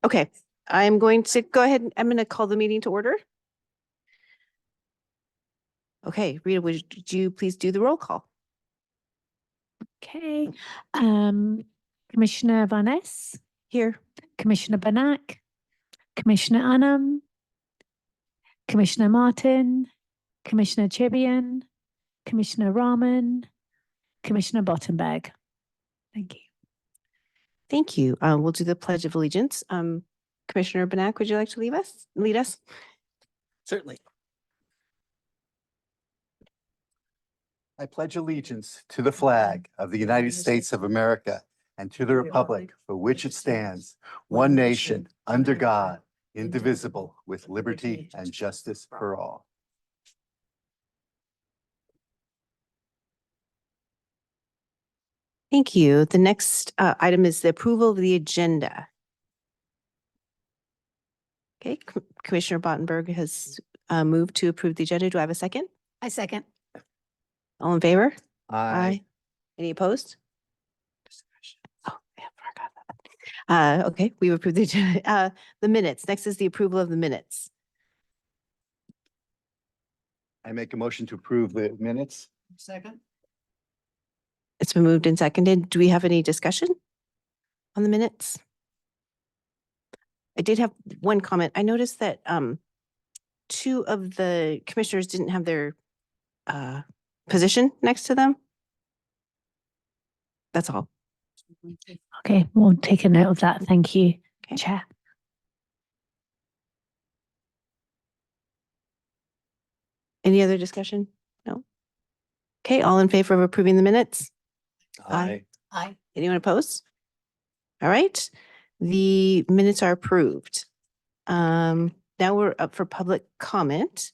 Okay, I'm going to go ahead and I'm going to call the meeting to order. Okay, Rita, would you please do the roll call? Okay. Commissioner Van Ness, Here. Commissioner Banak, Commissioner Anam, Commissioner Martin, Commissioner Chibian, Commissioner Rahman, Commissioner Bottenberg. Thank you. Thank you. We'll do the Pledge of Allegiance. Commissioner Banak, would you like to lead us? Certainly. I pledge allegiance to the flag of the United States of America and to the republic for which it stands, one nation, under God, indivisible, with liberty and justice for all. Thank you. The next item is the approval of the agenda. Okay, Commissioner Bottenberg has moved to approve the agenda. Do I have a second? I second. All in favor? Aye. Any opposed? Oh, I forgot that. Okay, we've approved the agenda. The minutes. Next is the approval of the minutes. I make a motion to approve the minutes. Second. It's been moved and seconded. Do we have any discussion on the minutes? I did have one comment. I noticed that two of the commissioners didn't have their position next to them. That's all. Okay, we'll take a note of that. Thank you, Okay. Chair. Any other discussion? No. Okay, all in favor of approving the minutes? Aye. Aye. Anyone opposed? All right, the minutes are approved. Now we're up for public comment.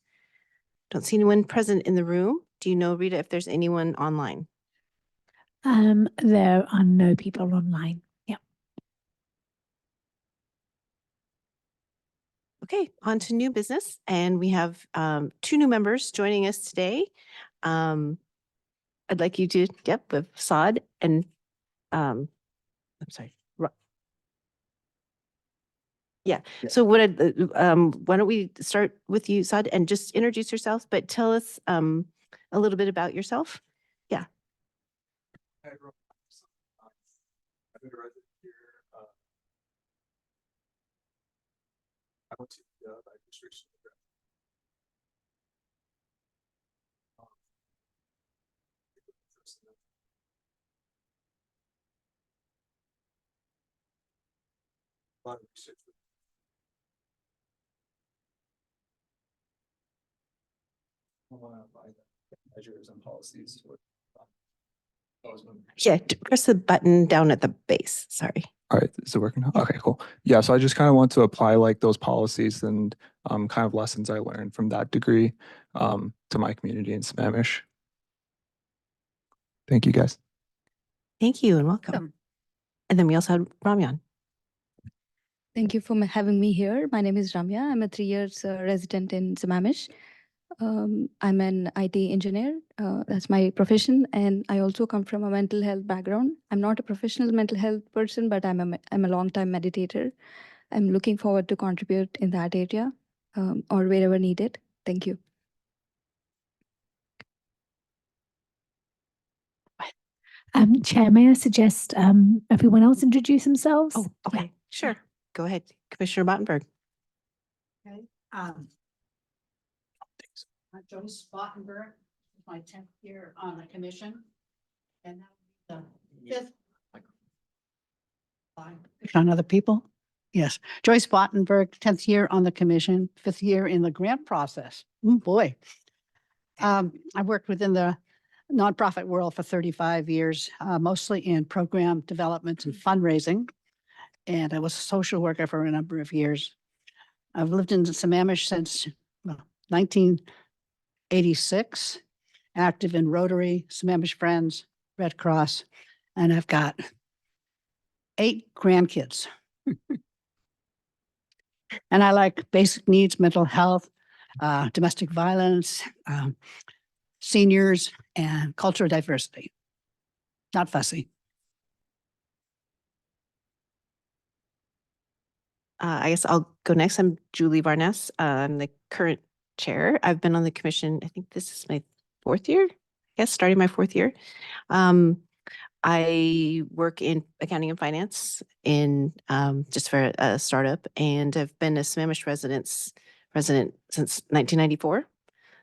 Don't see anyone present in the room. Do you know, Rita, if there's anyone online? There are no people online. Yeah. Okay, on to new business. And we have two new members joining us today. I'd like you to, with Saad and, I'm sorry. Yeah. So why don't we start with you, Saad, and just introduce yourself, but tell us a little bit about yourself. Yeah. I've been a resident here. I went to the administration. A lot of research. By the measures and policies. Yeah, press the button down at the base. Sorry. All right, is it working now? Okay, cool. Yeah, so I just kind of want to apply like those policies and kind of lessons I learned from that degree to my community in Sammamish. Thank you, guys. Thank you and welcome. And then we also had Ramyan. Thank you for having me here. My name is Ramya. I'm a 3 years resident in Sammamish. I'm an IT engineer. That's my profession. And I also come from a mental health background. I'm not a professional mental health person, but I'm a long-time meditator. I'm looking forward to contribute in that area or wherever needed. Thank you. Chair, may I suggest everyone else introduce themselves? Oh, okay. Yeah. Sure. Go ahead, Commissioner Bottenberg. Okay. Joyce Bottenberg, my 10th year on the commission. And now the 5th. On other people? Yes. Joyce Bottenberg, 10th year on the commission, 5th year in the grant process. Boy. I worked within the nonprofit world for 35 years, mostly in program development and fundraising. And I was a social worker for a number of years. I've lived in Sammamish since 1986, active in Rotary, Sammamish Friends, Red Cross, and I've got 8 grandkids. And I like basic needs, mental health, domestic violence, seniors, and cultural diversity. Not fussy. I guess I'll go next. I'm Julie Varnes. I'm the current chair. I've been on the commission, I think this is my 4th year, I guess, starting my 4th year. I work in accounting and finance in just for a startup, and I've been a Sammamish resident since 1994.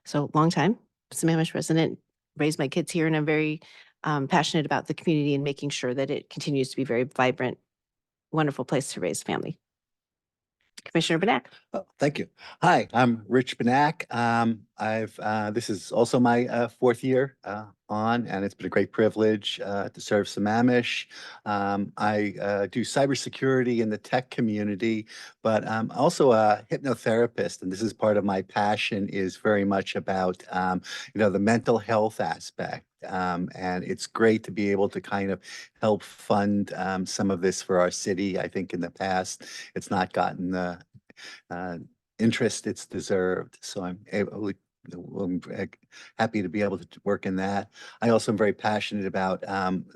So long time, Sammamish resident, raised my kids here, and I'm very passionate about the community and making sure that it continues to be a very vibrant, wonderful place to raise family. Commissioner Benak. Oh, thank you. Hi, I'm Rich Benak. This is also my 4th year on, and it's been a great privilege to serve Sammamish. I do cybersecurity in the tech community, but I'm also a hypnotherapist, and this is part of my passion is very much about, the mental health aspect. And it's great to be able to kind of help fund some of this for our city. I think in the past, it's not gotten the interest it's deserved. So I'm happy to be able to work in that. I also am very passionate about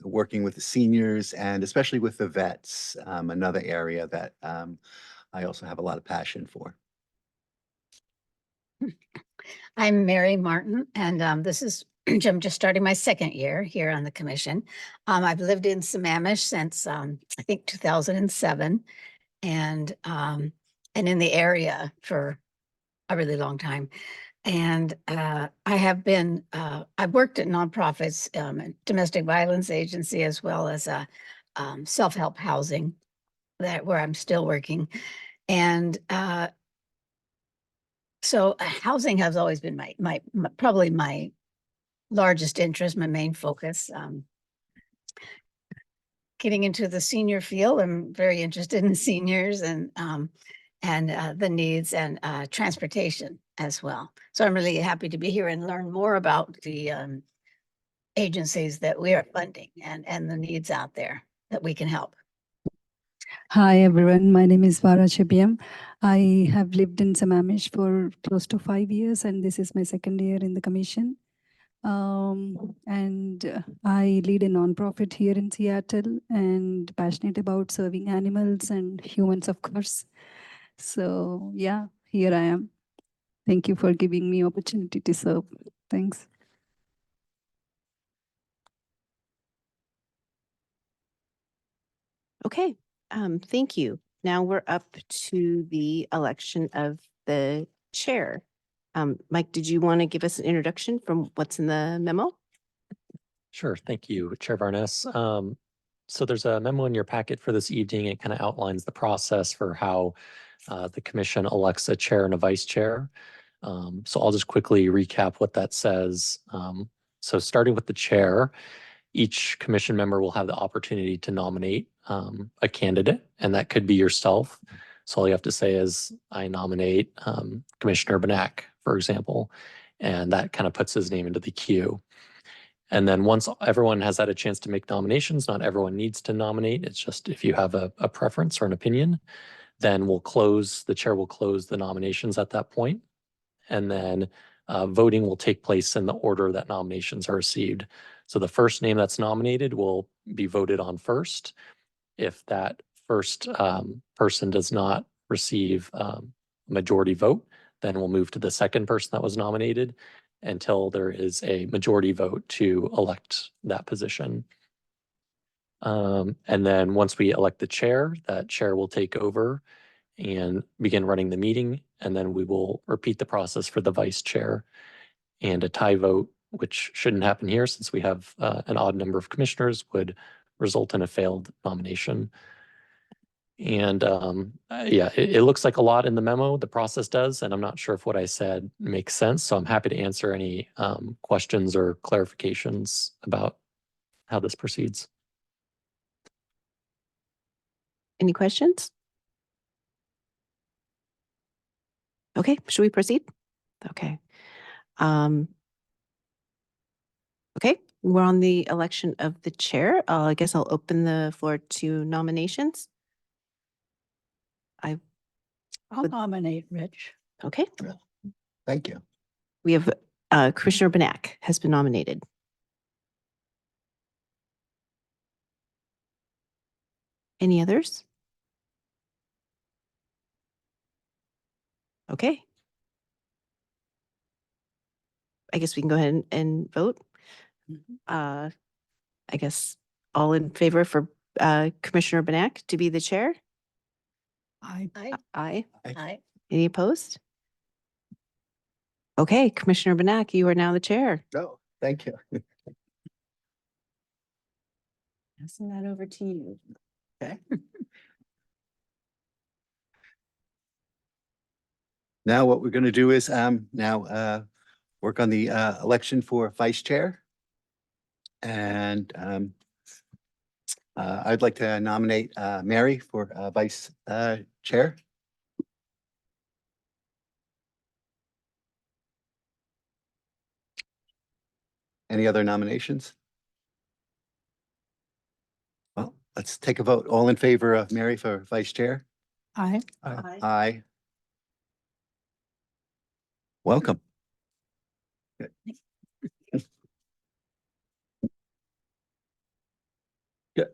working with the seniors and especially with the vets, another area that I also have a lot of passion for. I'm Mary Martin, and I'm just starting my 2nd year here on the commission. I've lived in Sammamish since I think 2007, and in the area for a really long time. And I've worked at nonprofits, domestic violence agency, as well as a self-help housing where I'm still working. And so housing has always been my probably my largest interest, my main focus. Getting into the senior field, I'm very interested in seniors and the needs and transportation as well. So I'm really happy to be here and learn more about the agencies that we are funding and the needs out there that we can help. Hi everyone, my name is Vara Chibiam. I have lived in Sammamish for close to 5 years, and this is my 2nd year in the commission. I lead a nonprofit here in Seattle and passionate about serving animals and humans, of course. So yeah, here I am. Thank you for giving me opportunity to serve. Thanks. Okay, thank you. Now we're up to the election of the chair. Mike, did you want to give us an introduction from what's in the memo? Sure. Thank you, Chair Varnes. So there's a memo in your packet for this evening. It kind of outlines the process for how the commission elects a chair and a vice chair. So I'll just quickly recap what that says. So starting with the chair, each commission member will have the opportunity to nominate a candidate, and that could be yourself. So all you have to say is, I nominate Commissioner Benak, for example, and that kind of puts his name into the queue. And then once everyone has had a chance to make nominations, not everyone needs to nominate. It's just if you have a preference or an opinion, then the chair will close the nominations at that point. And then voting will take place in the order that nominations are received. So the first name that's nominated will be voted on first. If that first person does not receive a majority vote, then we'll move to the second person that was nominated until there is a majority vote to elect that position. And then once we elect the chair, that chair will take over and begin running the meeting. And then we will repeat the process for the vice chair. And a tie vote, which shouldn't happen here since we have an odd number of commissioners, would result in a failed nomination. And yeah, it looks like a lot in the memo, the process does, and I'm not sure if what I said makes sense. So I'm happy to answer any questions or clarifications about how this proceeds. Any questions? Okay, should we proceed? Okay. Okay, we're on the election of the chair. I guess I'll open the floor to nominations. I'll nominate Rich. Okay, Thank you. we have Commissioner Benak has been nominated. Any others? Okay. I guess we can go ahead and vote. I guess all in favor for Commissioner Benak to be the chair? I, Aye. Aye. Any opposed? Okay, Commissioner Benak, you are now the chair. No, thank you. Passing that over to you. Okay. Now what we're going to do is work on the election for vice chair. And I'd like to nominate Mary for vice chair. Any other nominations? Well, let's take a vote. All in favor of Mary for vice chair? I, Aye. Welcome. Good. Good.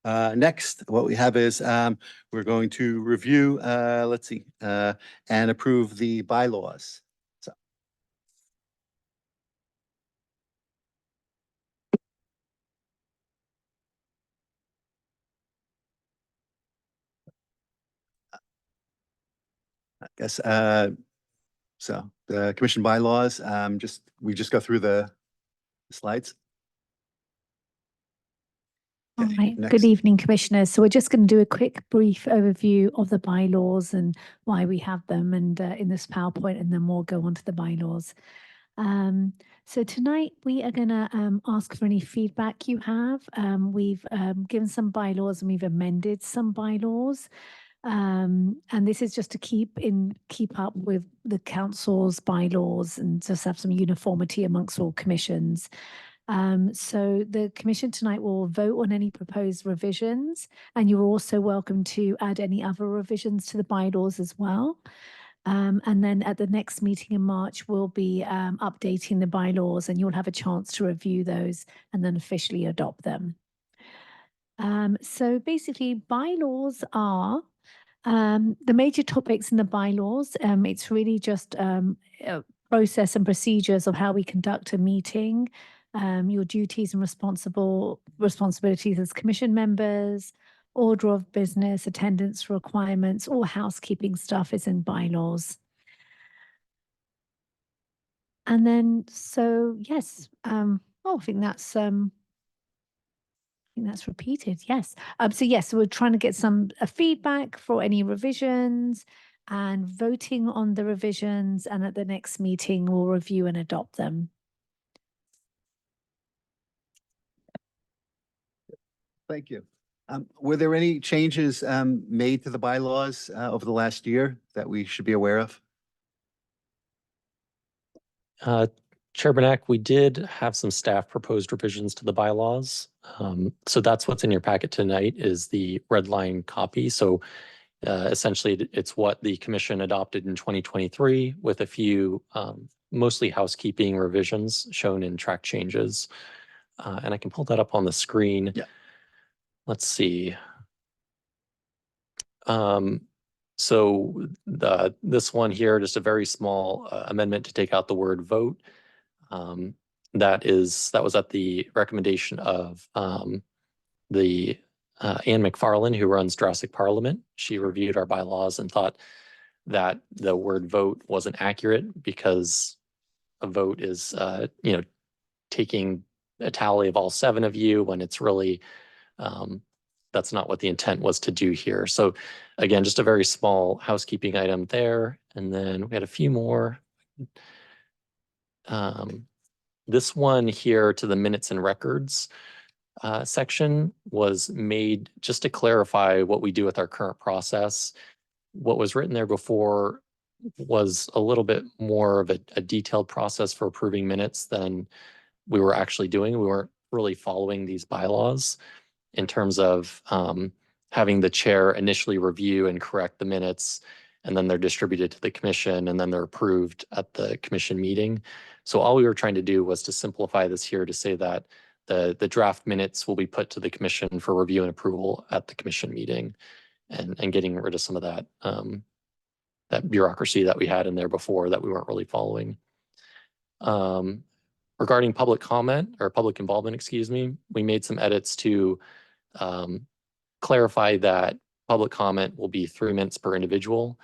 Next, what we have is we're going to review, and approve the bylaws. So. I guess so the commission bylaws, we just go through the slides. All Okay, right. next. Good evening, Commissioners. So we're just going to do a quick brief overview of the bylaws and why we have them and in this PowerPoint, and then we'll go on to the bylaws. So tonight we are going to ask for any feedback you have. We've given some bylaws and we've amended some bylaws. And this is just to keep up with the council's bylaws and just have some uniformity amongst all commissions. So the commission tonight will vote on any proposed revisions, and you're also welcome to add any other revisions to the bylaws as well. And then at the next meeting in March, we'll be updating the bylaws, and you'll have a chance to review those and then officially adopt them. So basically, bylaws are the major topics in the bylaws. It's really just process and procedures of how we conduct a meeting, your duties and responsibilities as commission members, order of business, attendance requirements, all housekeeping stuff is in bylaws. And then, so yes, I think that's repeated. Yes. So we're trying to get some feedback for any revisions and voting on the revisions. And at the next meeting, we'll review and adopt them. Thank you. Were there any changes made to the bylaws over the last year that we should be aware of? Chair Benak, we did have some staff proposed revisions to the bylaws. So that's what's in your packet tonight is the red line copy. So essentially it's what the commission adopted in 2023 with a few mostly housekeeping revisions shown in track changes. And I can pull that up on the screen. Yeah. Let's see. So this one here, just a very small amendment to take out the word vote. That was at the recommendation of the Anne McFarlane, who runs Jurassic Parliament. She reviewed our bylaws and thought that the word vote wasn't accurate because a vote is, taking a tally of all 7 of you when it's really, that's not what the intent was to do here. So again, just a very small housekeeping item there. And then we had a few more. This one here to the minutes and records section was made just to clarify what we do with our current process. What was written there before was a little bit more of a detailed process for approving minutes than we were actually doing. We weren't really following these bylaws in terms of having the chair initially review and correct the minutes, and then they're distributed to the commission, and then they're approved at the commission meeting. So all we were trying to do was to simplify this here to say that the draft minutes will be put to the commission for review and approval at the commission meeting, and getting rid of some of that that bureaucracy that we had in there before that we weren't really following. Regarding public comment or public involvement, excuse me, we made some edits to clarify that public comment will be 3 minutes per individual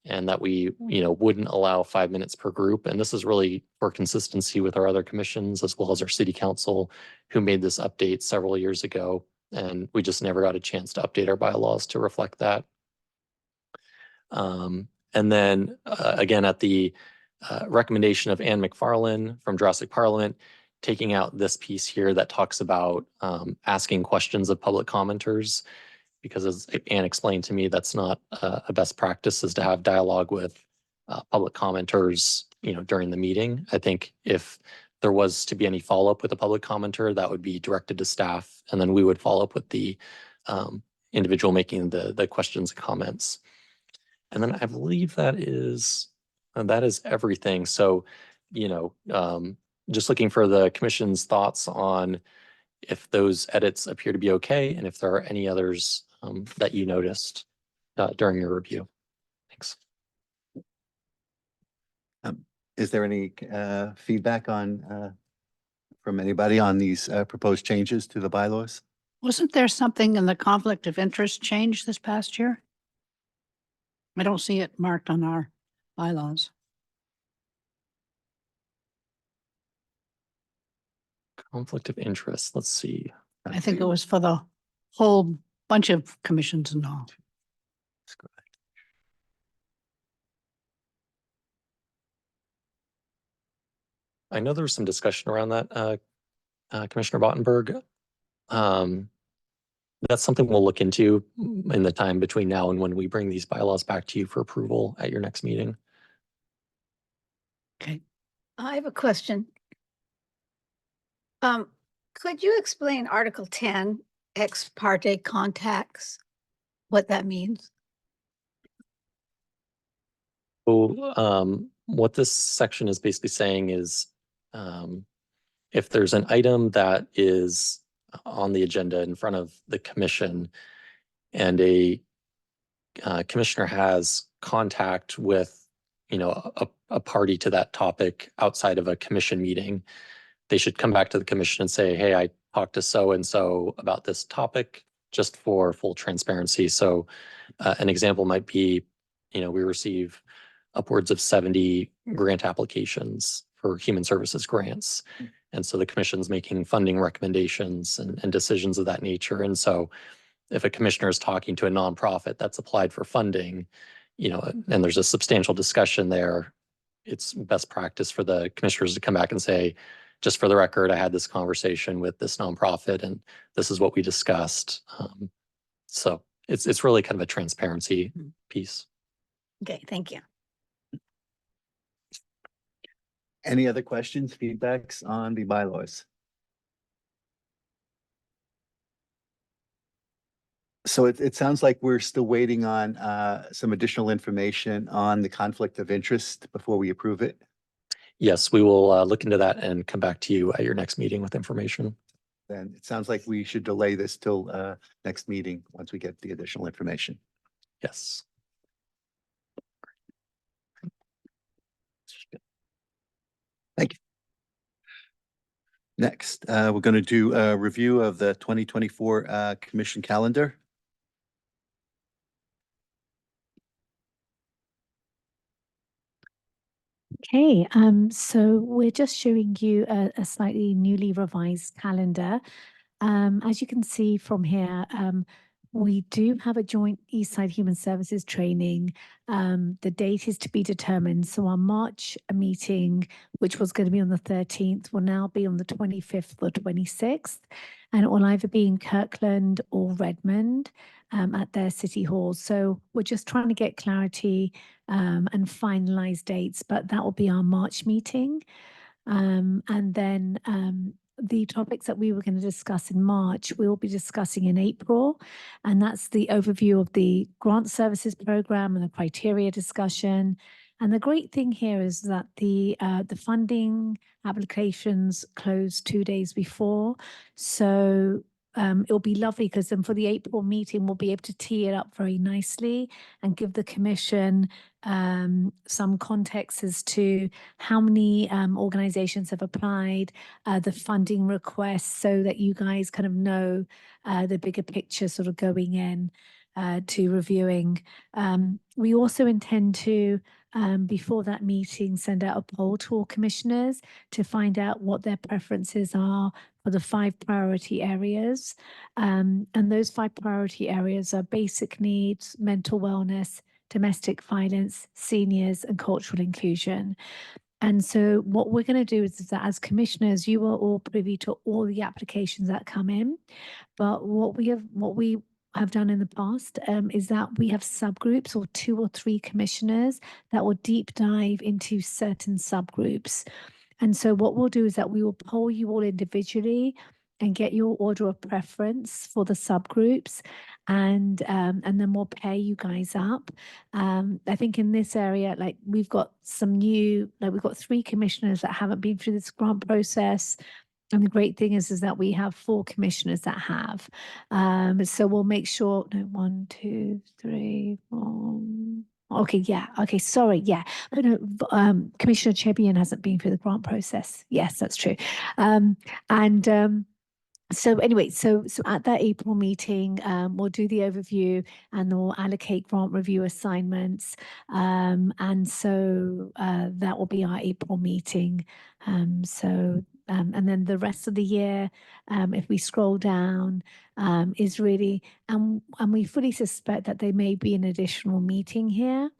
and that we, wouldn't allow 5 minutes per group. And this is really for consistency with our other commissions as well as our city council who made this update several years ago. And we just never got a chance to update our bylaws to reflect that. And then again, at the recommendation of Ann McFarlane from Jurassic Parliament, taking out this piece here that talks about asking questions of public commenters, because as Ann explained to me, that's not a best practice, is to have dialogue with public commenters, during the meeting. I think if there was to be any follow-up with a public commenter, that would be directed to staff, and then we would follow up with the individual making the questions and comments. And then I believe that is everything. So, just looking for the commission's thoughts on if those edits appear to be okay, and if there are any others that you noticed during your review. Thanks. Is there any feedback on from anybody on these proposed changes to the bylaws? Wasn't there something in the conflict of interest change this past year? I don't see it marked on our bylaws. Conflict of interest. Let's see. I think it was for the whole bunch of commissions and all. Let's go back. I know there was some discussion around that, Commissioner Bottenberg. That's something we'll look into in the time between now and when we bring these bylaws back to you for approval at your next meeting. Okay. I have a question. Could you explain Article 10, ex parte contacts, what that means? So what this section is basically saying is if there's an item that is on the agenda in front of the commission and a commissioner has contact with a party to that topic outside of a commission meeting, they should come back to the commission and say, hey, I talked to so-and-so about this topic, just for full transparency. So an example might be, we receive upwards of 70 grant applications for human services grants. And so the commission's making funding recommendations and decisions of that nature. And so if a commissioner is talking to a nonprofit that's applied for funding, and there's a substantial discussion there, it's best practice for the commissioners to come back and say, just for the record, I had this conversation with this nonprofit and this is what we discussed. So it's really kind of a transparency piece. Okay, thank you. Any other questions, feedbacks on the bylaws? So it sounds like we're still waiting on some additional information on the conflict of interest before we approve it. Yes, we will look into that and come back to you at your next meeting with information. Then it sounds like we should delay this till next meeting once we get the additional information. Yes. Thank you. Next, we're going to do a review of the 2024 commission calendar. Okay, so we're just showing you a slightly newly revised calendar. As you can see from here, we do have a joint Eastside Human Services training. The date is to be determined. So our March meeting, which was going to be on the 13th, will now be on the 25th or 26th. And it will either be in Kirkland or Redmond at their city halls. So we're just trying to get clarity and finalize dates, but that will be our March meeting. And then the topics that we were going to discuss in March, we'll be discussing in April. And that's the overview of the grant services program and the criteria discussion. And the great thing here is that the funding applications close 2 days before. So it'll be lovely because then for the April meeting, we'll be able to tee it up very nicely and give the commission some context as to how many organizations have applied, the funding requests, so that you guys kind of know the bigger picture sort of going in to reviewing. We also intend to, before that meeting, send out a poll to all commissioners to find out what their preferences are for the 5 priority areas. And those 5 priority areas are basic needs, mental wellness, domestic violence, seniors, and cultural inclusion. And so what we're going to do is that as commissioners, you are all privy to all the applications that come in. But what we have done in the past is that we have subgroups or 2 or 3 commissioners that will deep dive into certain subgroups. And so what we'll do is that we will poll you all individually and get your order of preference for the subgroups, and then we'll pair you guys up. I think in this area, like we've got some new, like we've got 3 commissioners that haven't been through this grant process. And the great thing is that we have 4 commissioners that have. So we'll make sure, no, 1, 2, 3, 4. Okay, yeah. Okay, sorry. Yeah. But no, Commissioner Chebian hasn't been through the grant process. Yes, that's true. So anyway, so at that April meeting, we'll do the overview and then we'll allocate grant review assignments. And so that will be our April meeting. And then the rest of the year, if we scroll down, is really, and we fully suspect that there may be an additional meeting here.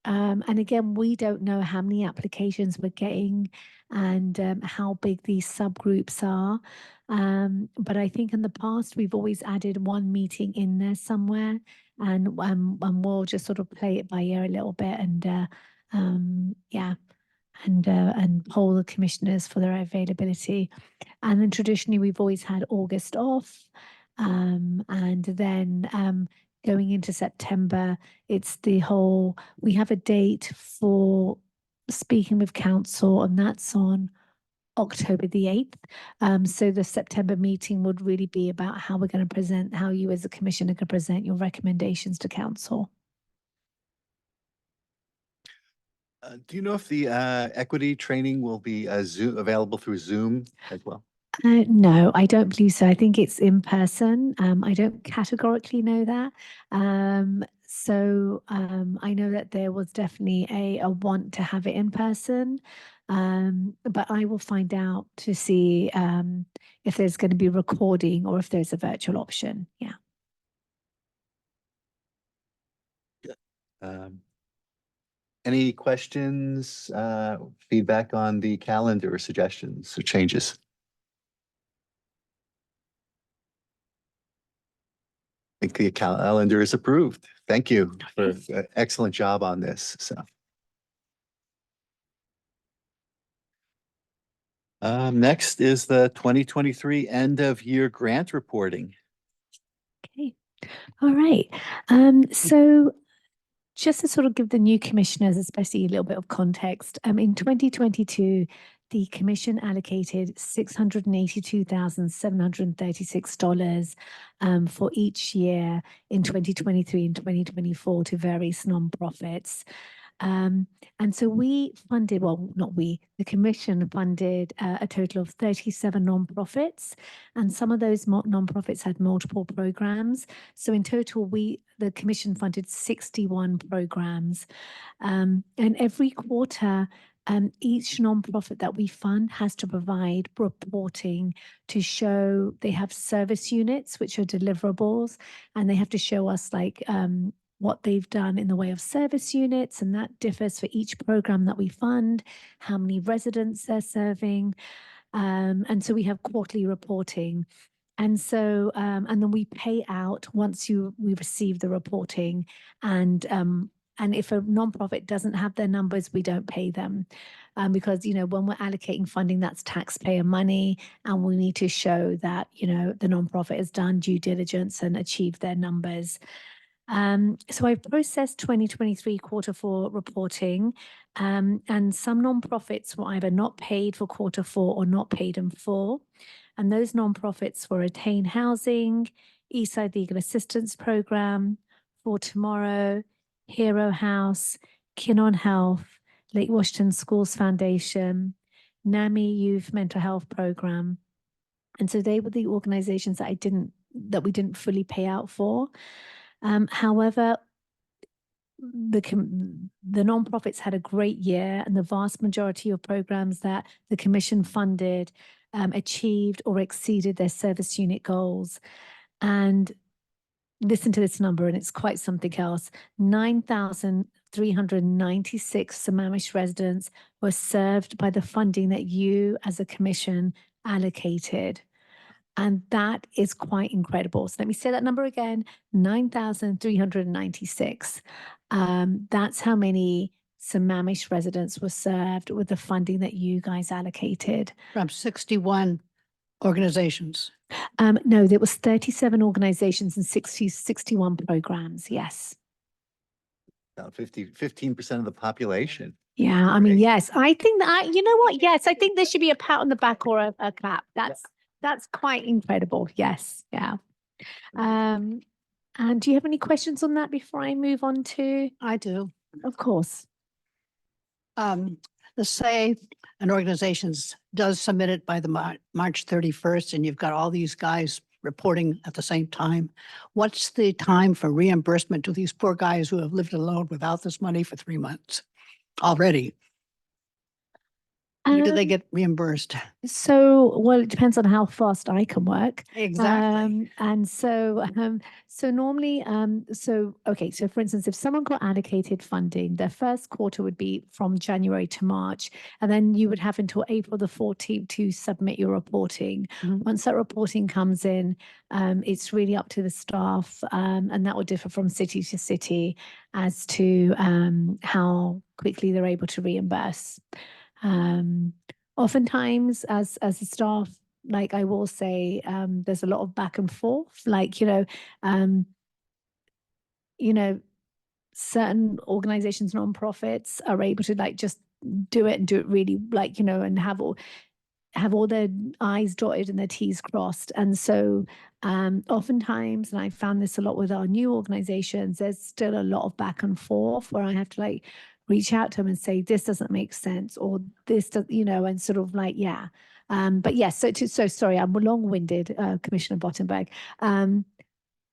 And again, we don't know how many applications we're getting and how big these subgroups are. But I think in the past, we've always added 1 meeting in there somewhere, and we'll just sort of play it by ear a little bit and yeah, and poll the commissioners for their availability. And then traditionally, we've always had August off, and then going into September, it's the whole, we have a date for speaking with council, and that's on October the 8th. So the September meeting would really be about how we're going to present, how you as a commissioner can present your recommendations to council. Do you know if the equity training will be available through Zoom as well? No, I don't believe so. I think it's in person. I don't categorically know that. I know that there was definitely a want to have it in person. But I will find out to see if there's going to be recording or if there's a virtual option. Yeah. Any questions, feedback on the calendar, or suggestions or changes? I think the calendar is approved. Thank you for an excellent job on this. So. Next is the 2023 end of year grant reporting. Okay. All right. So just to sort of give the new commissioners, especially a little bit of context, in 2022, the commission allocated $682,736 for each year in 2023 and 2024 to various nonprofits. And so we funded, well, not we, the commission funded a total of 37 nonprofits, and some of those nonprofits had multiple programs. So in total, the commission funded 61 programs. And every quarter, each nonprofit that we fund has to provide reporting to show they have service units, which are deliverables, and they have to show us like what they've done in the way of service units, and that differs for each program that we fund, how many residents they're serving. And so we have quarterly reporting. And so, and then we pay out once we receive the reporting, and if a nonprofit doesn't have their numbers, we don't pay them, because when we're allocating funding, that's taxpayer money, and we need to show that the nonprofit has done due diligence and achieved their numbers. So I've processed 2023 Q4 reporting, and some nonprofits were either not paid for Q4 or not paid in full. And those nonprofits were Attain Housing, Eastside Legal Assistance Program, For Tomorrow, Hero House, Kin on Health, Lake Washington Schools Foundation, NAMI Youth Mental Health Program. And so they were the organizations that we didn't fully pay out for. However, the nonprofits had a great year, and the vast majority of programs that the commission funded achieved or exceeded their service unit goals. And listen to this number, and it's quite something else. 9,396 Sammamish residents were served by the funding that you as a commission allocated. And that is quite incredible. So let me say that number again, 9,396. That's how many Sammamish residents were served with the funding that you guys allocated. From 61 organizations. No, there was 37 organizations and 61 programs. Yes. About 15% of the population. Yeah, I mean, Great. yes, I think that, you know what? Yes, I think there should be a pat on the back or a clap. That's quite incredible. Yes, yeah. And do you have any questions on that before I move on to? I do. Of course. Let's say an organization does submit it by the March 31st, and you've got all these guys reporting at the same time. What's the time for reimbursement to these poor guys who have lived alone without this money for 3 months already? When do they get reimbursed? So, well, it depends on how fast I can work. Exactly. And so normally, okay, so for instance, if someone got allocated funding, their first quarter would be from January to March, and then you would have until April the 14th to submit your reporting. Mhm. Once that reporting comes in, it's really up to the staff, and that will differ from city to city as to how quickly they're able to reimburse. Oftentimes as a staff, like I will say, there's a lot of back and forth, like, certain organizations, nonprofits are able to like just do it and do it really like, and have all their I's dotted and their T's crossed. And so oftentimes, and I found this a lot with our new organizations, there's still a lot of back and forth where I have to like reach out to them and say, this doesn't make sense, or this does, and sort of like, yeah. But yes, so sorry, I'm long-winded, Commissioner Bottenberg.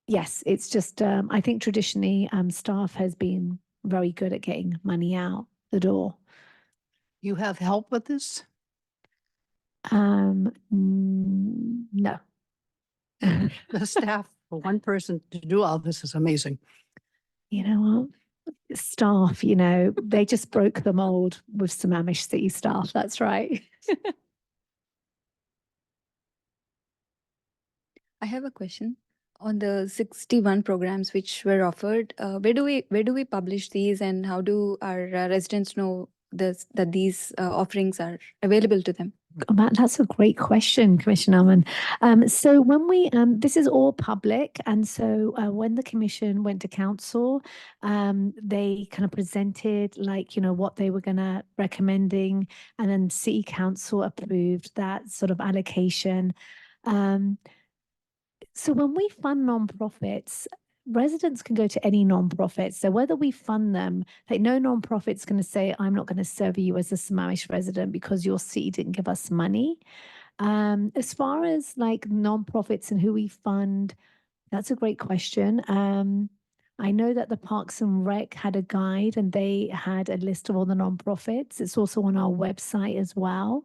Yes, it's just, I think traditionally staff has been very good at getting money out the door. You have help with this? No. The staff, for one person to do all this is amazing. You know what? Staff, they just broke the mold with Sammamish City staff. That's right. I have a question on the 61 programs which were offered. Where do we publish these, and how do our residents know that these offerings are available to them? That's a great question, Commissioner Almond. So when this is all public, and so when the commission went to council, they kind of presented what they were recommending, and then city council approved that sort of allocation. So when we fund nonprofits, residents can go to any nonprofit. So whether we fund them, like no nonprofit's going to say, I'm not going to serve you as a Sammamish resident because your city didn't give us money. As far as like nonprofits and who we fund, that's a great question. I know that the Parks and Rec had a guide, and they had a list of all the nonprofits. It's also on our website as well.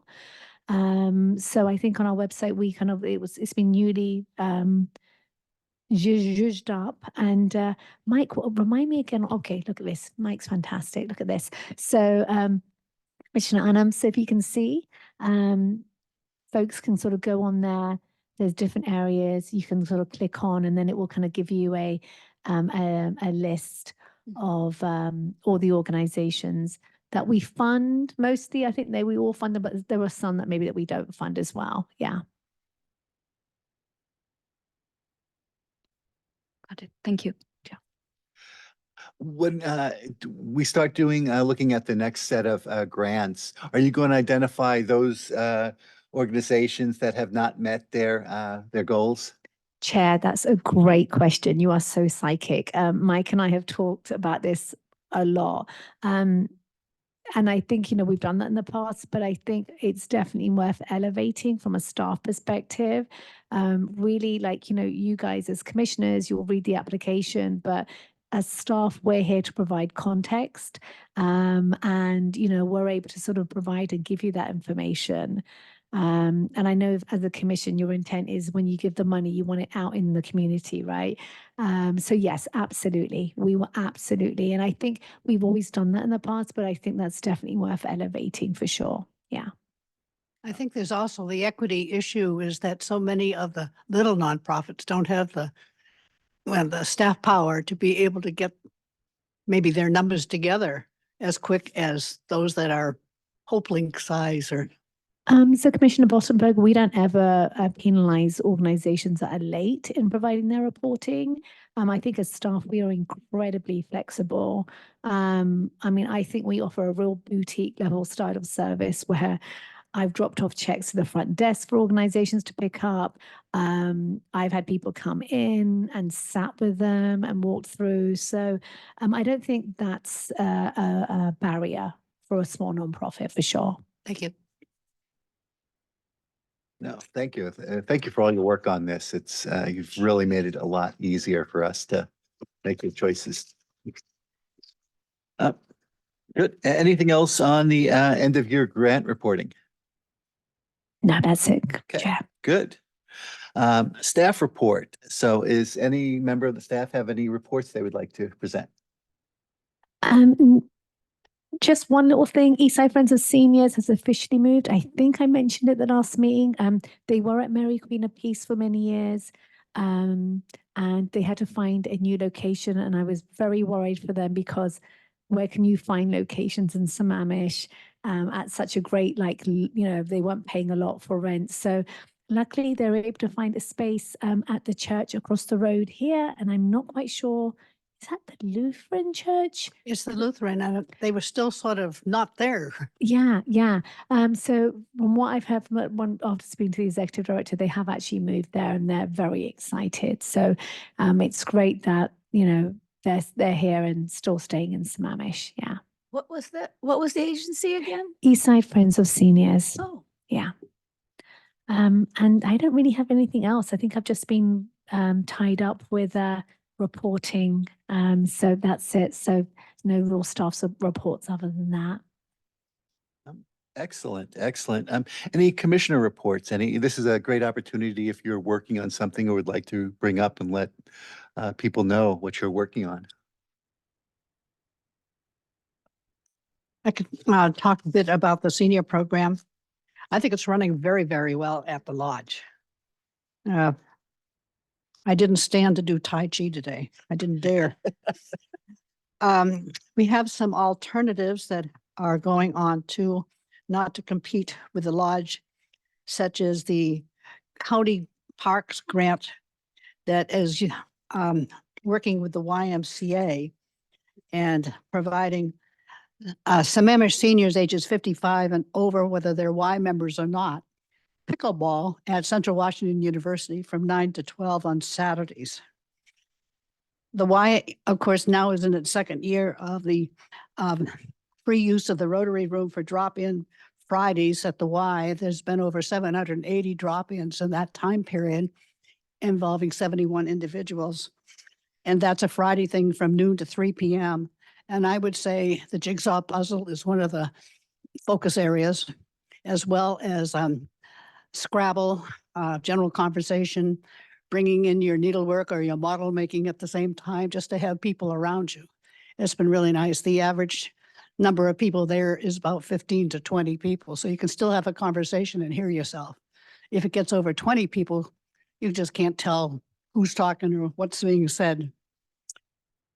So I think on our website, it's been newly zhuzhed up. And Mike, remind me again. Okay, look at this. Mike's fantastic. Look at this. So Commissioner Anam, so if you can see, folks can sort of go on there. There's different areas you can sort of click on, and then it will kind of give you a list of all the organizations that we fund. Mostly, I think we all fund them, but there are some that maybe that we don't fund as well. Yeah. Got it. Thank you. When we start doing looking at the next set of grants, are you going to identify those organizations that have not met their goals? Chair, that's a great question. You are so psychic. Mike and I have talked about this a lot. And I think, we've done that in the past, but I think it's definitely worth elevating from a staff perspective. Really, you guys as commissioners, you'll read the application, but as staff, we're here to provide context. And, we're able to sort of provide and give you that information. And I know as a commission, your intent is when you give the money, you want it out in the community, right? So yes, absolutely. We will absolutely. And I think we've always done that in the past, but I think that's definitely worth elevating for sure. Yeah. I think there's also the equity issue is that so many of the little nonprofits don't have the staff power to be able to get maybe their numbers together as quick as those that are Hopeling size or. So Commissioner Bottenberg, we don't ever penalize organizations that are late in providing their reporting. I think as staff, we are incredibly flexible. I think we offer a real boutique level style of service where I've dropped off checks to the front desk for organizations to pick up. I've had people come in and sat with them and walked through. So I don't think that's a barrier for a small nonprofit for sure. Thank you. No, thank you. Thank you for all your work on this. It's you've really made it a lot easier for us to make the choices. Good. Anything else on the end of year grant reporting? No, that's it. Okay, Chair. good. Staff report. So is any member of the staff have any reports they would like to present? Just one little thing, Eastside Friends of Seniors has officially moved. I think I mentioned it at the last meeting. They were at Mary Queen of Peace for many years. And they had to find a new location. And I was very worried for them because where can you find locations in Sammamish at such a great, they weren't paying a lot for rent. So luckily they were able to find a space at the church across the road here. And I'm not quite sure, is that the Lutheran church? It's the Lutheran, and they were still sort of not there. Yeah. So from what I've heard from after speaking to the executive director, they have actually moved there and they're very excited. So it's great that, they're here and still staying in Sammamish. Yeah. What was the agency again? Eastside Friends of Seniors. Oh, Yeah. And I don't really have anything else. I think I've just been tied up with reporting. So that's it. So no real staff reports other than that. Excellent. Any commissioner reports? This is a great opportunity if you're working on something or would like to bring up and let people know what you're working on. I could talk a bit about the senior program. I think it's running very, very well at the lodge. I didn't stand to do Tai Chi today. I didn't dare. We have some alternatives that are going on to not to compete with the lodge, such as the county parks grant that is working with the YMCA and providing Sammamish seniors ages 55 and over, whether they're Y members or not, pickleball at Central Washington University from 9 to 12 on Saturdays. The Y, of course, now is in its second year of the free use of the Rotary Room for drop-in Fridays at the Y. There's been over 780 drop-ins in that time period involving 71 individuals. And that's a Friday thing from noon to 3 p.m. And I would say the jigsaw puzzle is one of the focus areas, as well as Scrabble, general conversation, bringing in your needlework or your model making at the same time, just to have people around you. It's been really nice. The average number of people there is about 15 to 20 people. So you can still have a conversation and hear yourself. If it gets over 20 people, you just can't tell who's talking or what's being said.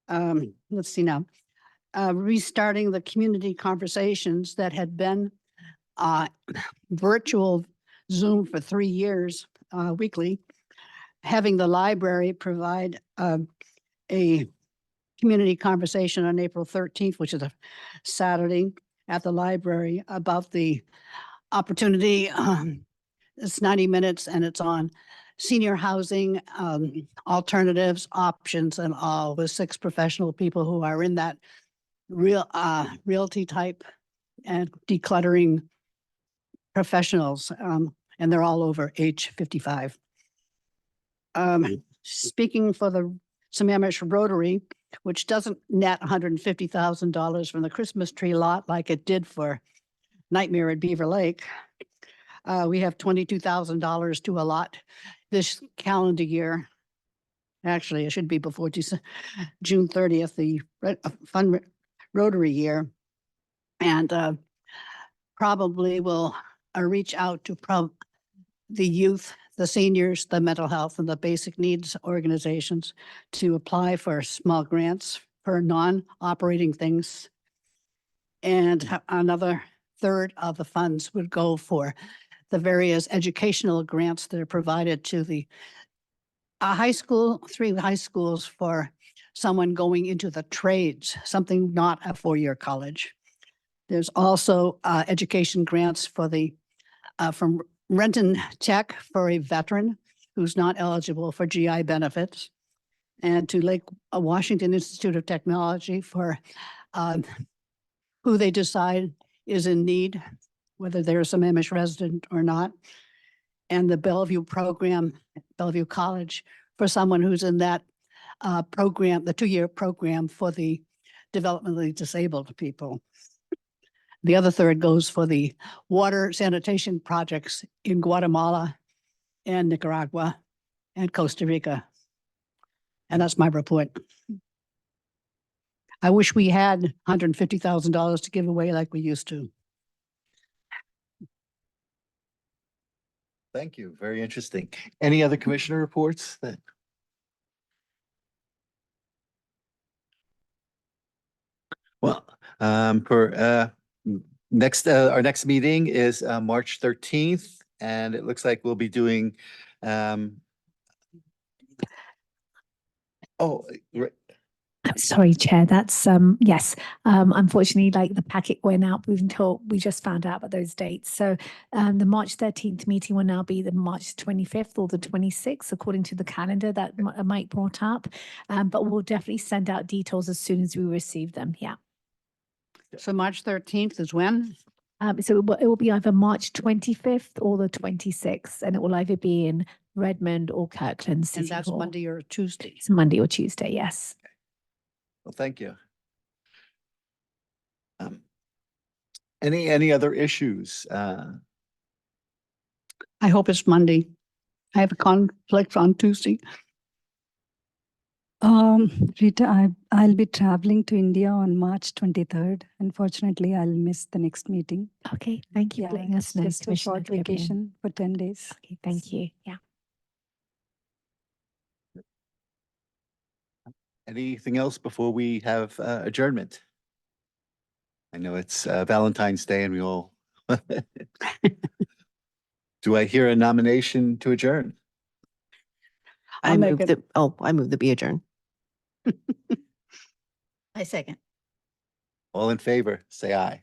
Let's see now. Restarting the community conversations that had been virtual Zoom for 3 years weekly, having the library provide a community conversation on April 13th, which is a Saturday at the library, about the opportunity It's 90 minutes and it's on senior housing, alternatives, options, and all with 6 professional people who are in that realty type and decluttering professionals. And they're all over age 55. Speaking for the Sammamish Rotary, which doesn't net $150,000 from the Christmas tree lot like it did for Nightmare at Beaver Lake. We have $22,000 to allot this calendar year. Actually, it should be before June 30th, the fund Rotary year. And probably will reach out to the youth, the seniors, the mental health, and the basic needs organizations to apply for small grants for non-operating things. And another third of the funds would go for the various educational grants that are provided to the high school, 3 high schools for someone going into the trades, something not a 4-year college. There's also education grants for the from Renton Tech for a veteran who's not eligible for GI benefits, and to Lake Washington Institute of Technology for who they decide is in need, whether they're a Sammamish resident or not, and the Bellevue program, Bellevue College, for someone who's in that program, the 2-year program for the developmentally disabled people. The other third goes for the water sanitation projects in Guatemala and Nicaragua and Costa Rica. And that's my report. I wish we had $150,000 to give away like we used to. Thank you. Very interesting. Any other commissioner reports that? Well, for our next meeting is March 13th, and it looks like we'll be doing I'm sorry, Chair. That's yes. Unfortunately, like the packet went out, we just found out about those dates. So the March 13th meeting will now be the March 25th or the 26th, according to the calendar that Mike brought up. But we'll definitely send out details as soon as we receive them. Yeah. So March 13th is when? So it will be either March 25th or the 26th, and it will either be in Redmond or Kirkland City And that's Hall. Monday or Tuesday. It's Monday or Tuesday, yes. well, thank you. Any other issues? I hope it's Monday. I have a conflict on Tuesday. Rita, I'll be traveling to India on March 23rd. Unfortunately, I'll miss the next meeting. Okay, thank you for letting us know. Just a Commissioner short Giblin. vacation for 10 days. Okay, thank you. Yeah. Anything else before we have adjournment? I know it's Valentine's Day and we all. Do I hear a nomination to adjourn? I move that we adjourn. I second. All in favor, say aye.